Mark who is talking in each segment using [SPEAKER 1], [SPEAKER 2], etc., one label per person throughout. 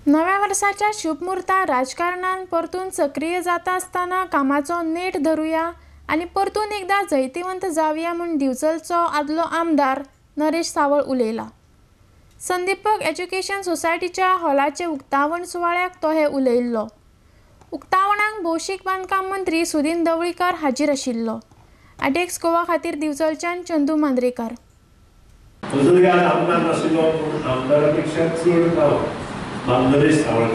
[SPEAKER 1] नव्या वर्षाच्या शुभमुहूर्तात राजकारणात परतून सक्रिय जाता असताना कामाचो नेट धरूया आणि परतून एकदा जैतिवंत जावया म्हूण दिवचलचो आदलो आमदार नरेश सावळ उलयला। संदीपक एज्युकेशन सोसायटीच्या हॉलाचे उक्तावण सुवाळ्याक तो हे उलयल्लो। उक्तावणाक भौशीक बांदकाम मंत्री सुदीन ढवळीकर हाजीर आशिल्लो। आडेक्स गोवा खातीर दिवचलच्यान चंदू मांद्रेकार।
[SPEAKER 2] नरेश सावळ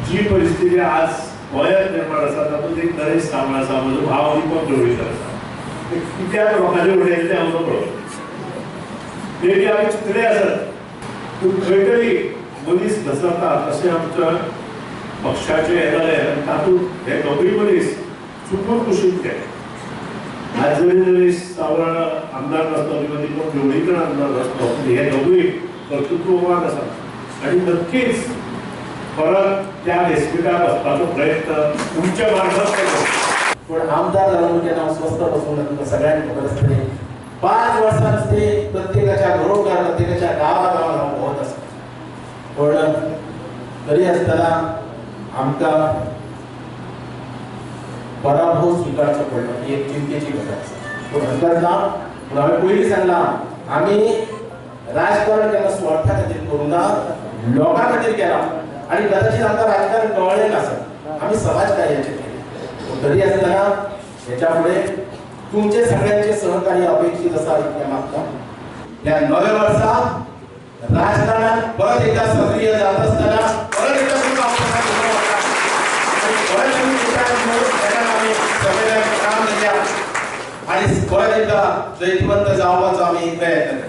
[SPEAKER 2] जी परिस्थिती आज गोंयांत निर्माण आसा तातूंत एक नरेश सावळ आसा, म्हजो भाव दीपक ढवळीकर आसा, कित्याक लोकांचे उडयले तें आमकां कळना। मेबी आमी चिंतले आसत पूण खंय तरी मनीस घसरता तशें आमच्या पक्षाचें हें जालें आनी तातूंत हे दोगूय मनीस चुकून कुशीक गेले। आज जरी नरेश सावळ आमदार नासलो किंवा दीपक ढवळीकर आमदार नासलो हे दोगूय कर्तृत्ववान आसा आणि नक्कीच परत त्या व्यासपीठार बसपाचो प्रयत्न तुमच्या मार्फत केलो।
[SPEAKER 3] पण आमदार जावन केन्ना स्वस्त बसून तुमकां सगळ्यांक खबर आसतली 5 वर्सांच ते प्रत्येकाच्या घरोघर प्रत्येकाच्या गांवागांवांत हांव भोंवत आसा। पण तरी आसतना आमकां पराभव स्विकारचो पडलो ही एक चिंतेची गजाल आसा। पूण हरकत ना, पूण हांवें पयलीं सांगलां आमी राजकारण केन्ना स्वार्था खातीर करूना, लोकां खातीर केलां आणि कदाचित आमकां राजकारण कळ्ळें नासत, आमी समाज कार्याचेर केलें। तरी आसतना हेच्या फुडें तुमचे सगळ्यांचे सहकार्य अपेक्षीत आसा इतलें मागता। ह्या नव्या वर्साक राजकारणात परत एकदा सक्रिय जात असताना परत एकदा काम केल्या आणि परत एकदा जैतिवंत जावपाचो आमी प्रयत्न केला।